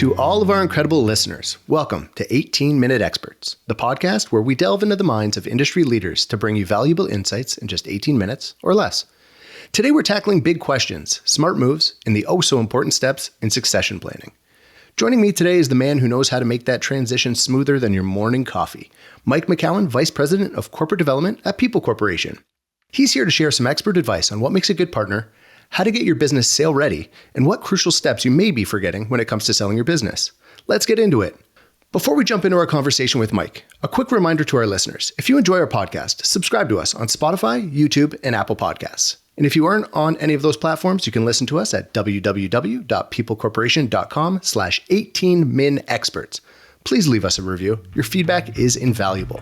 To all of our incredible listeners, welcome to 18-Minute Experts, the podcast where we delve into the minds of industry leaders to bring you valuable insights in just 18 minutes or less. Today we're tackling big questions, smart moves, and the oh-so-important steps in succession planning. Joining me today is the man who knows how to make that transition smoother than your morning coffee, Mike Macoun, Vice President of Corporate Development at People Corporation. He's here to share some expert advice on what makes a good partner, how to get your business sale ready, and what crucial steps you may be forgetting when it comes to selling your business. Let's get into it. Before we jump into our conversation with Mike, a quick reminder to our listeners. If you enjoy our podcast, subscribe to us on Spotify, YouTube, and Apple Podcasts. And if you aren't on any of those platforms, you can listen to us at www.peoplecorporation.com/18minexperts. Please leave us a review. Your feedback is invaluable.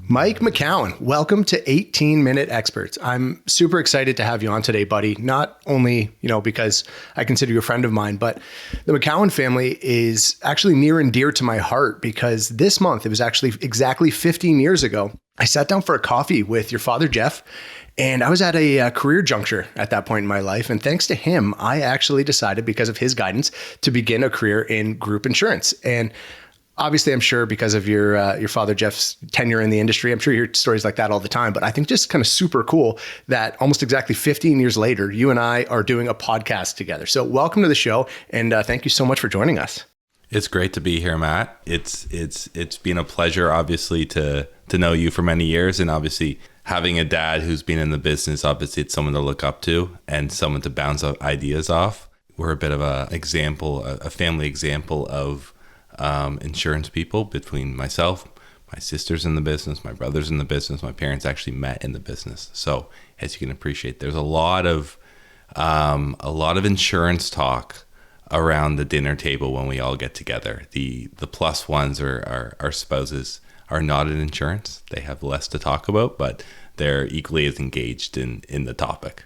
Mike Macoun, welcome to 18-Minute Experts. I'm super excited to have you on today, buddy. Not only, because I consider you a friend of mine, but the Macoun family is actually near and dear to my heart because this month, it was actually exactly 15 years ago, I sat down for a coffee with your father, Jeff, and I was at a career juncture at that point in my life. And thanks to him, I actually decided, because of his guidance, to begin a career in group insurance. And obviously, I'm sure because of your father Jeff's tenure in the industry, I'm sure you hear stories like that all the time. But I think just kind of super cool that almost exactly 15 years later, you and I are doing a podcast together. So welcome to the show, and thank you so much for joining us. It's great to be here, Matt. It's been a pleasure, obviously, to know you for many years, and obviously having a dad who's been in the business. Obviously, it's someone to look up to and someone to bounce ideas off. We're a bit of a family example of insurance people between myself, my sister's in the business, my brother's in the business, my parents actually met in the business. So as you can appreciate, there's a lot of insurance talk around the dinner table when we all get together. The plus ones are our spouses are not in insurance. They have less to talk about, but they're equally as engaged in the topic.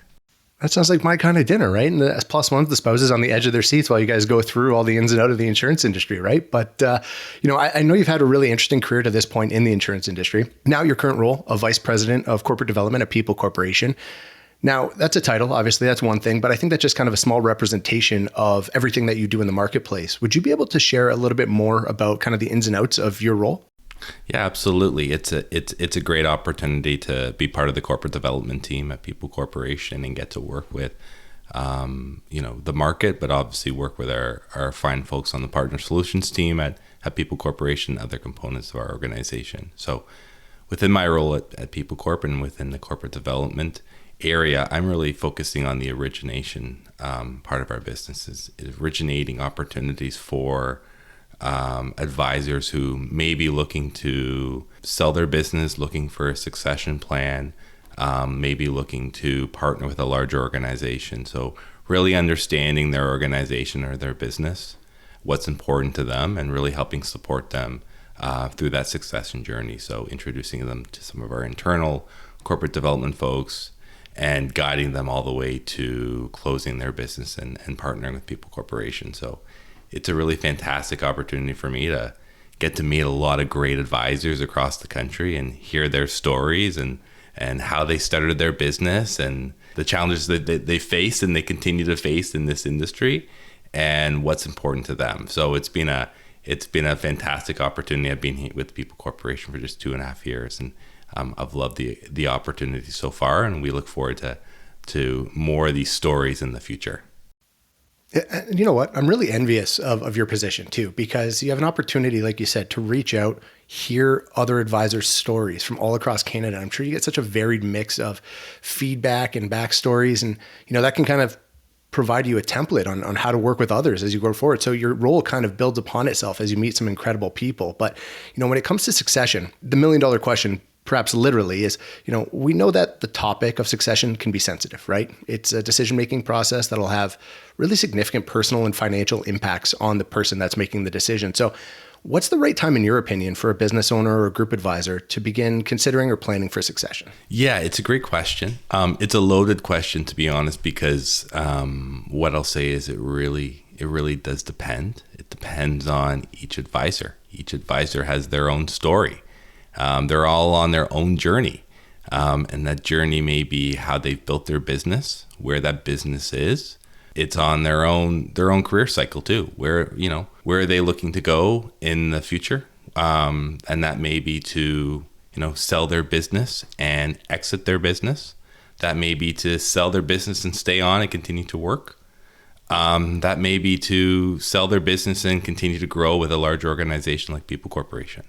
That sounds like my kind of dinner, right? And the plus ones, the spouses on the edge of their seats while you guys go through all the ins and outs of the insurance industry, right? But, I know you've had a really interesting career to this point in the insurance industry. Now your current role of Vice President of Corporate Development at People Corporation. Now, that's a title. Obviously, that's one thing, but I think that's just kind of a small representation of everything that you do in the marketplace. Would you be able to share a little bit more about kind of the ins and outs of your role? Yeah, absolutely. It's a great opportunity to be part of the corporate development team at People Corporation and get to work with, the market, but obviously work with our fine folks on the partner solutions team at People Corporation and other components of our organization. So within my role at People Corp and within the corporate development area, I'm really focusing on the origination part of our business, is originating opportunities for advisors who may be looking to sell their business, looking for a succession plan, maybe looking to partner with a larger organization. So really understanding their organization or their business, what's important to them, and really helping support them through that succession journey. So introducing them to some of our internal corporate development folks and guiding them all the way to closing their business and partnering with People Corporation. So it's a really fantastic opportunity for me to get to meet a lot of great advisors across the country and hear their stories and how they started their business and the challenges that they face and they continue to face in this industry and what's important to them. So it's been a fantastic opportunity. I've been here with People Corporation for just 2.5 years, and I've loved the opportunity so far, and we look forward to more of these stories in the future. And you know what? I'm really envious of your position too, because you have an opportunity, like you said, to reach out, hear other advisors' stories from all across Canada. I'm sure you get such a varied mix of feedback and backstories, and that can kind of provide you a template on how to work with others as you go forward. So your role kind of builds upon itself as you meet some incredible people. But when it comes to succession, the $1 million question, perhaps literally, is, we know that the topic of succession can be sensitive, right? It's a decision-making process that'll have really significant personal and financial impacts on the person that's making the decision. So what's the right time, in your opinion, for a business owner or a group advisor to begin considering or planning for succession? Yeah, it's a great question. It's a loaded question, to be honest, because what I'll say is it really does depend. It depends on each advisor. Each advisor has their own story. They're all on their own journey. And that journey may be how they've built their business, where that business is, it's on their own career cycle too. Where are they looking to go in the future? And that may be to sell their business and exit their business. That may be to sell their business and stay on and continue to work. That may be to sell their business and continue to grow with a large organization like People Corporation.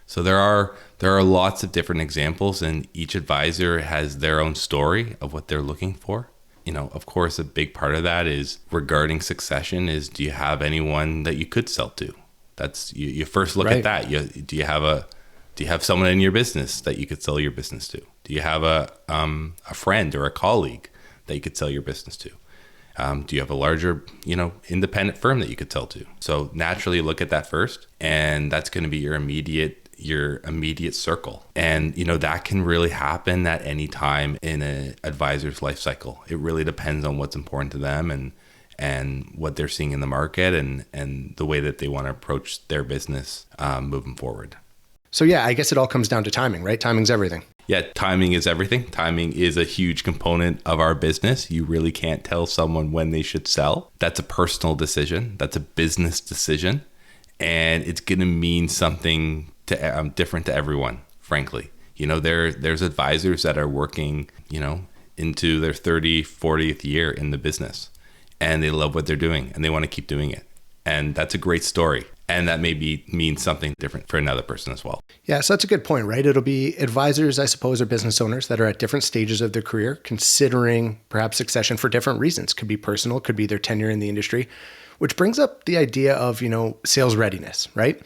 So there are lots of different examples, and each advisor has their own story of what they're looking for. Of course, a big part of that is regarding succession is, do you have anyone that you could sell to? That's you first look at that. Do you have someone in your business that you could sell your business to? Do you have a friend or a colleague that you could sell your business to? Do you have a larger, independent firm that you could sell to? So naturally look at that first, and that's going to be your immediate circle. And, that can really happen at any time in an advisor's life cycle. It really depends on what's important to them and what they're seeing in the market and the way that they want to approach their business moving forward. So yeah, I guess it all comes down to timing, right? Timing's everything. Yeah, timing is everything. Timing is a huge component of our business. You really can't tell someone when they should sell. That's a personal decision. That's a business decision. And it's going to mean something different to everyone, frankly. There's advisors that are working, into their 30th, 40th year in the business, and they love what they're doing and they want to keep doing it. And that's a great story. And that maybe means something different for another person as well. Yeah, so that's a good point, right? It'll be advisors, I suppose, or business owners that are at different stages of their career, considering perhaps succession for different reasons. Could be personal, could be their tenure in the industry, which brings up the idea of, sales readiness, right?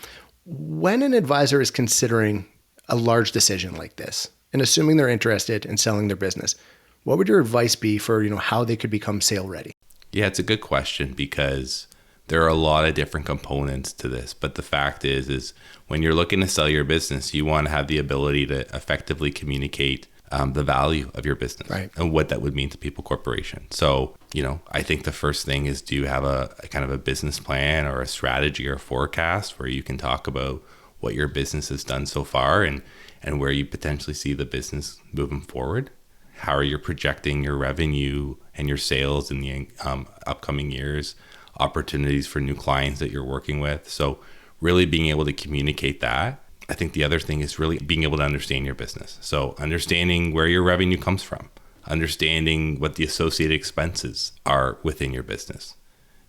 When an advisor is considering a large decision like this, and assuming they're interested in selling their business, what would your advice be for, how they could become sale ready? Yeah, it's a good question, because there are a lot of different components to this. But the fact is when you're looking to sell your business, you want to have the ability to effectively communicate the value of your business, right, and what that would mean to People Corporation. So, I think the first thing is, do you have a kind of a business plan or a strategy or a forecast where you can talk about what your business has done so far and where you potentially see the business moving forward? How are you projecting your revenue and your sales in the upcoming years? Opportunities for new clients that you're working with. So really being able to communicate that. I think the other thing is really being able to understand your business. So understanding where your revenue comes from, understanding what the associated expenses are within your business.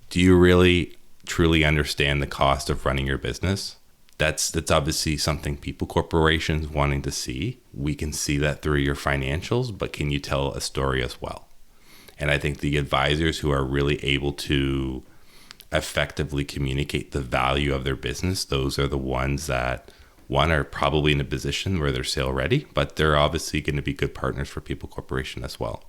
Do you really truly understand the cost of running your business? That's obviously something People Corporation's wanting to see. We can see that through your financials, but can you tell a story as well? And I think the advisors who are really able to effectively communicate the value of their business, those are the ones that, one, are probably in a position where they're sale ready, but they're obviously going to be good partners for People Corporation as well.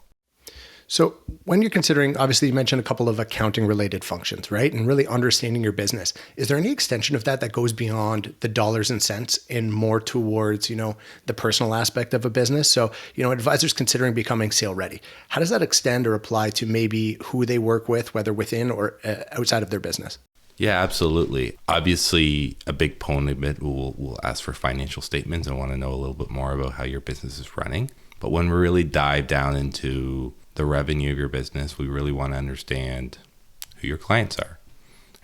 So when you're considering, obviously you mentioned a couple of accounting related functions, right? And really understanding your business. Is there any extension of that goes beyond the dollars and cents and more towards, the personal aspect of a business? So, advisors considering becoming sale ready, how does that extend or apply to maybe who they work with, whether within or outside of their business? Yeah, absolutely. Obviously, a big component of it will ask for financial statements and want to know a little bit more about how your business is running. But when we really dive down into the revenue of your business, we really want to understand who your clients are.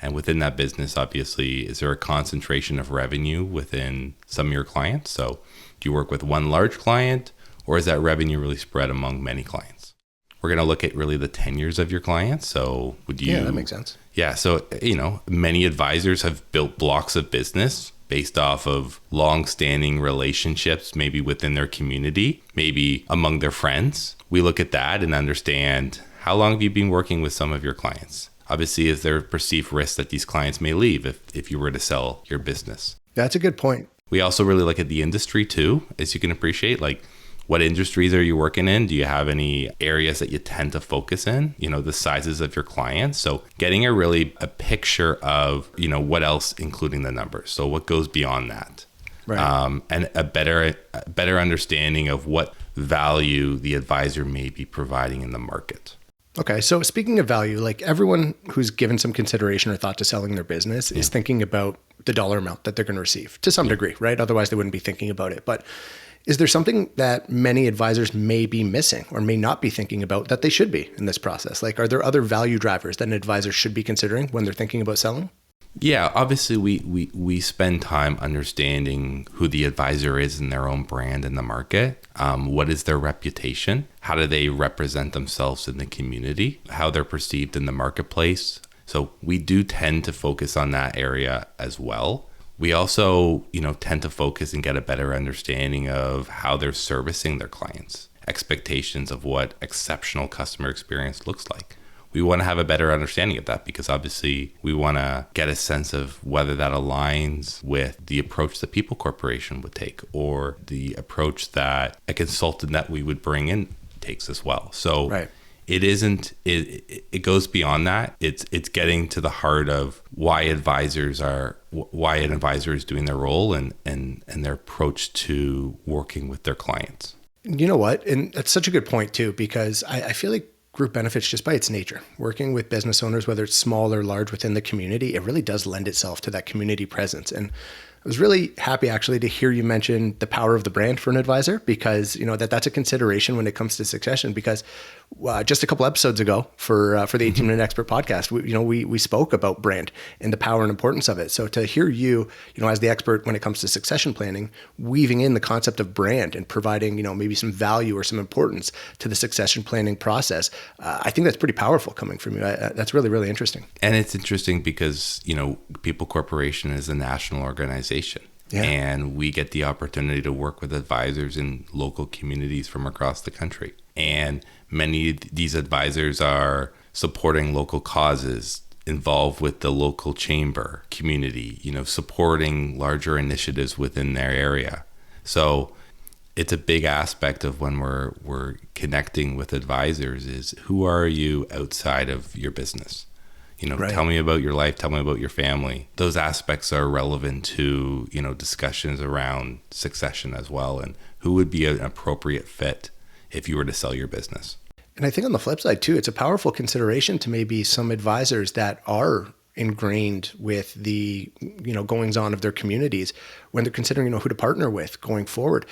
And within that business, obviously, is there a concentration of revenue within some of your clients? So do you work with one large client, or is that revenue really spread among many clients? We're going to look at really the tenures of your clients. So would you... Yeah, that makes sense. Yeah. So, many advisors have built blocks of business based off of long-standing relationships, maybe within their community, maybe among their friends. We look at that and understand, how long have you been working with some of your clients? Obviously, is there perceived risk that these clients may leave if you were to sell your business? That's a good point. We also really look at the industry too, as you can appreciate, like what industries are you working in? Do you have any areas that you tend to focus in? The sizes of your clients. So getting a picture of, what else, including the numbers. So what goes beyond that? Right. And a better understanding of what value the advisor may be providing in the market. Okay. So speaking of value, like everyone who's given some consideration or thought to selling their business is thinking about the dollar amount that they're going to receive to some degree, right? Otherwise they wouldn't be thinking about it. But Is there something that many advisors may be missing or may not be thinking about that they should be in this process? Like, are there other value drivers that an advisor should be considering when they're thinking about selling? Yeah, obviously we spend time understanding who the advisor is in their own brand in the market. What is their reputation? How do they represent themselves in the community? How they're perceived in the marketplace? So we do tend to focus on that area as well. We also, tend to focus and get a better understanding of how they're servicing their clients, expectations of what exceptional customer experience looks like. We want to have a better understanding of that because obviously we want to get a sense of whether that aligns with the approach that People Corporation would take or the approach that a consultant that we would bring in takes as well. So right. It goes beyond that. It's getting to the heart of why an advisor is doing their role and their approach to working with their clients. You know what? And that's such a good point too, because I feel like group benefits, just by its nature, working with business owners, whether it's small or large within the community, it really does lend itself to that community presence. And I was really happy actually to hear you mention the power of the brand for an advisor, because that's a consideration when it comes to succession. Because just a couple episodes ago for the 18 Minute Expert podcast, we spoke about brand and the power and importance of it. So to hear you, as the expert when it comes to succession planning, weaving in the concept of brand and providing maybe some value or some importance to the succession planning process, I think that's pretty powerful coming from you. That's really, really interesting. And it's interesting because People Corporation is a national organization. Yeah. And we get the opportunity to work with advisors in local communities from across the country. And many of these advisors are supporting local causes, involved with the local chamber community, supporting larger initiatives within their area. So it's a big aspect of when we're connecting with advisors is who are you outside of your business? Right. Tell me about your life, tell me about your family. Those aspects are relevant to, discussions around succession as well, and who would be an appropriate fit if you were to sell your business. And I think on the flip side too, it's a powerful consideration to maybe some advisors that are ingrained with the, goings on of their communities when they're considering, who to partner with going forward.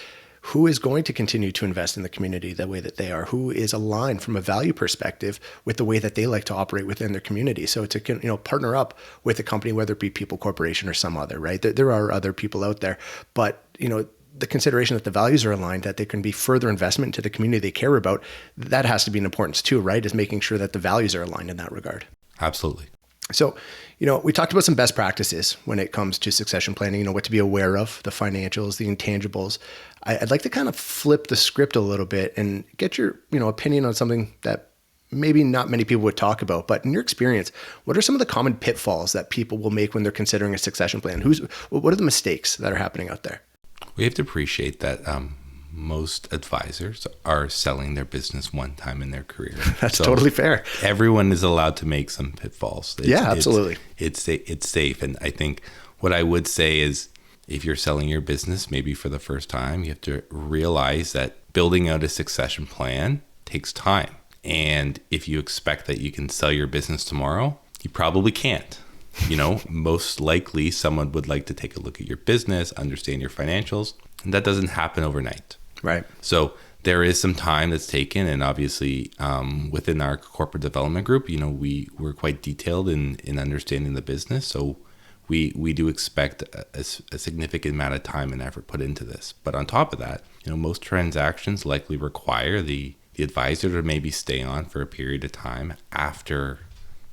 Who is going to continue to invest in the community the way that they are? Who is aligned from a value perspective with the way that they like to operate within their community? So to partner up with a company, whether it be People Corporation or some other, right? There are other people out there, but the consideration that the values are aligned, that there can be further investment into the community they care about, that has to be an importance too, right? Is making sure that the values are aligned in that regard. Absolutely. So, we talked about some best practices when it comes to succession planning, what to be aware of, the financials, the intangibles. I'd like to kind of flip the script a little bit and get your, opinion on something that maybe not many people would talk about, but in your experience, what are some of the common pitfalls that people will make when they're considering a succession plan? What are the mistakes that are happening out there? We have to appreciate that most advisors are selling their business one time in their career. That's totally fair. Everyone is allowed to make some pitfalls. Absolutely. It's safe. And I think what I would say is if you're selling your business, maybe for the first time, you have to realize that building out a succession plan takes time. And if you expect that you can sell your business tomorrow, you probably can't. Most likely someone would like to take a look at your business, understand your financials, and that doesn't happen overnight. Right. So there is some time that's taken, and obviously within our corporate development group, we're quite detailed in understanding the business. So we do expect a significant amount of time and effort put into this. But on top of that, most transactions likely require the advisor to maybe stay on for a period of time after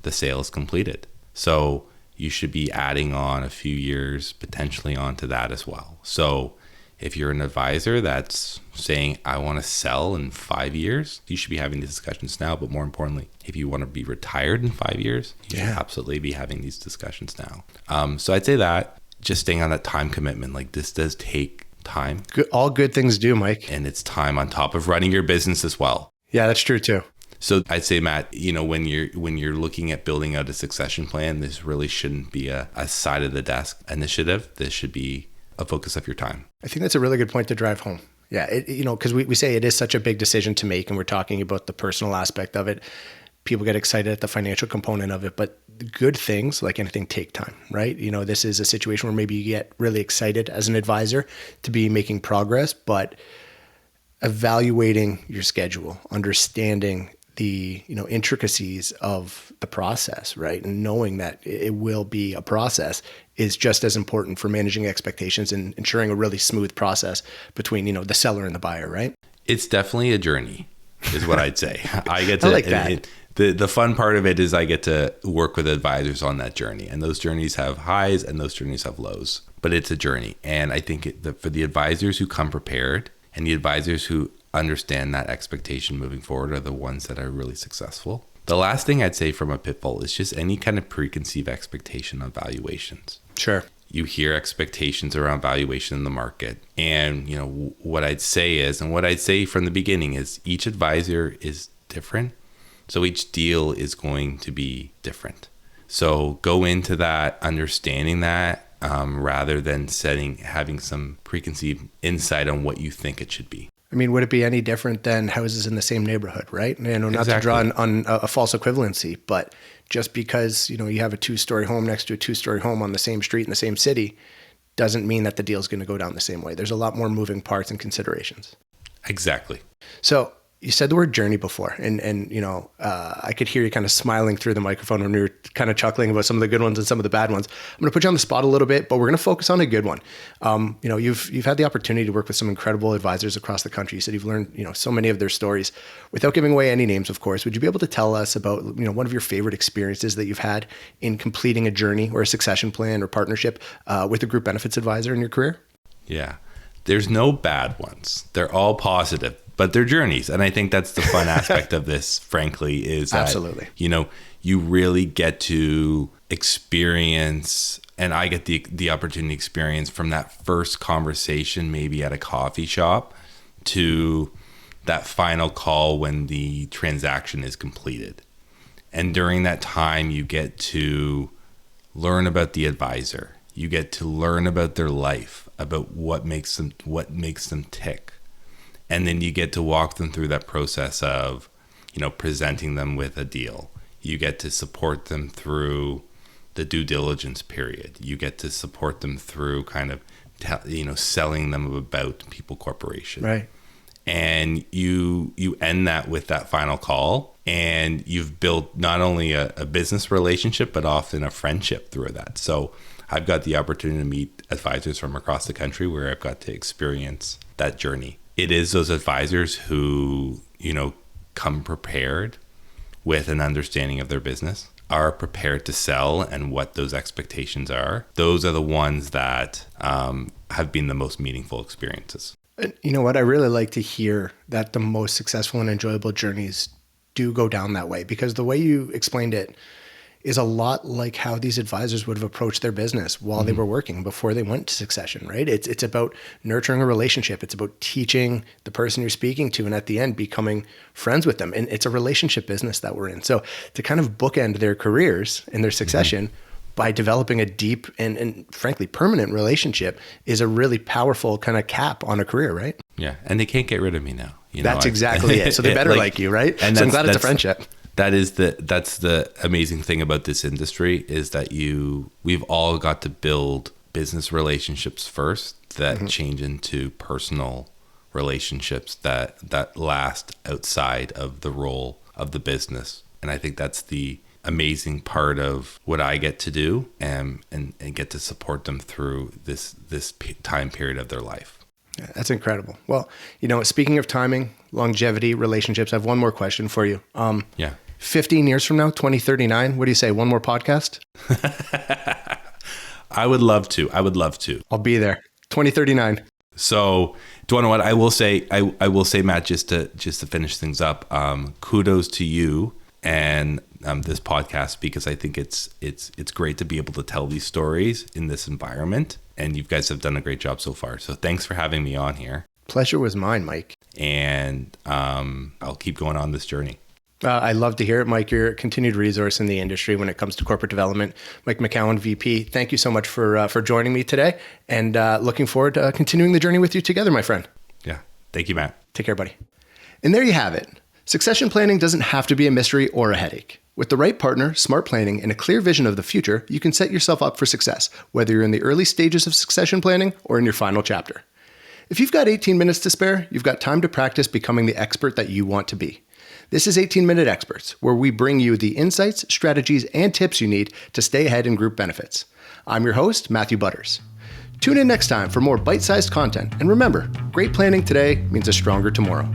the sale is completed. So you should be adding on a few years potentially onto that as well. So if you're an advisor that's saying, I want to sell in 5 years, you should be having these discussions now. But more importantly, if you want to be retired in 5 years, you should absolutely be having these discussions now. So I'd say that just staying on that time commitment, like this does take time. All good things do, Mike. And it's time on top of running your business as well. Yeah, that's true too. So I'd say, Matt, when you're looking at building out a succession plan, this really shouldn't be a side of the desk initiative. This should be a focus of your time. I think that's a really good point to drive home. Yeah, because we say it is such a big decision to make, and we're talking about the personal aspect of it. people get excited at the financial component of it, but good things, like anything, take time, right? This is a situation where maybe you get really excited as an advisor to be making progress, but evaluating your schedule, understanding the intricacies of the process, right? And knowing that it will be a process is just as important for managing expectations and ensuring a really smooth process between, the seller and the buyer, right? It's definitely a journey, is what I'd say. I get to I like that. The fun part of it is I get to work with advisors on that journey, and those journeys have highs and those journeys have lows, but it's a journey. And I think for the advisors who come prepared and the advisors who understand that expectation moving forward are the ones that are really successful. The last thing I'd say from a pitfall is just any kind of preconceived expectation on valuations. Sure. You hear expectations around valuation in the market. And, what I'd say from the beginning is each advisor is different. So each deal is going to be different. So go into that understanding that rather than having some preconceived insight on what you think it should be. I mean, would it be any different than houses in the same neighborhood, right? Not to draw on a false equivalency, but just because, you have a 2-story home next to a 2-story home on the same street in the same city doesn't mean that the deal's going to go down the same way. There's a lot more moving parts and considerations. Exactly. So you said the word journey before, and I could hear you kind of smiling through the microphone when we were kind of chuckling about some of the good ones and some of the bad ones. I'm going to put you on the spot a little bit, but we're going to focus on a good one. You've had the opportunity to work with some incredible advisors across the country. You said you've learned, so many of their stories. Without giving away any names, of course, would you be able to tell us about, one of your favorite experiences that you've had in completing a journey or a succession plan or partnership with a group benefits advisor in your career? Yeah. There's no bad ones. They're all positive, but they're journeys. And I think that's the fun aspect of this, frankly, is that, absolutely, you really get to experience, and I get the opportunity to experience from that first conversation, maybe at a coffee shop, to that final call when the transaction is completed. And during that time, you get to learn about the advisor. You get to learn about their life, about what makes them tick. And then you get to walk them through that process of, presenting them with a deal. You get to support them through the due diligence period. You get to support them through kind of, selling them about People Corporation. Right. And you end that with that final call, and you've built not only a business relationship, but often a friendship through that. So I've got the opportunity to meet advisors from across the country where I've got to experience that journey. It is those advisors who, come prepared with an understanding of their business, are prepared to sell and what those expectations are. Those are the ones that have been the most meaningful experiences. And you know what? I really like to hear that the most successful and enjoyable journeys do go down that way, because the way you explained it is a lot like how these advisors would have approached their business while they were working before they went to succession, right? It's about nurturing a relationship. It's about teaching the person you're speaking to, and at the end, becoming friends with them. And it's a relationship business that we're in. So to kind of bookend their careers and their succession by developing a deep and frankly permanent relationship is a really powerful kind of cap on a career, right? Yeah. And they can't get rid of me now. That's exactly it. So they better like you, right? And so I'm glad it's a friendship. That's the amazing thing about this industry, is that we've all got to build business relationships first that change into personal relationships that last outside of the role of the business. And I think that's the amazing part of what I get to do and get to support them through this time period of their life. Yeah, that's incredible. Well, speaking of timing, longevity, relationships, I have one more question for you. 15 years from now, 2039, what do you say? One more podcast? I would love to. I'll be there. 2039. So, do you know what I will say? I will say, Matt, just to finish things up. Kudos to you and this podcast, because I think it's great to be able to tell these stories in this environment, and you guys have done a great job so far. So, thanks for having me on here. Pleasure was mine, Mike. And I'll keep going on this journey. I love to hear it, Mike. You're a continued resource in the industry when it comes to corporate development. Mike Macoun, VP, thank you so much for joining me today, and looking forward to continuing the journey with you together, my friend. Yeah. Thank you, Matt. Take care, buddy. And there you have it. Succession planning doesn't have to be a mystery or a headache. With the right partner, smart planning, and a clear vision of the future, you can set yourself up for success, whether you're in the early stages of succession planning or in your final chapter. If you've got 18 minutes to spare, you've got time to practice becoming the expert that you want to be. This is 18-Minute Experts, where we bring you the insights, strategies, and tips you need to stay ahead in group benefits. I'm your host, Matthew Butters. Tune in next time for more bite-sized content, and remember, great planning today means a stronger tomorrow.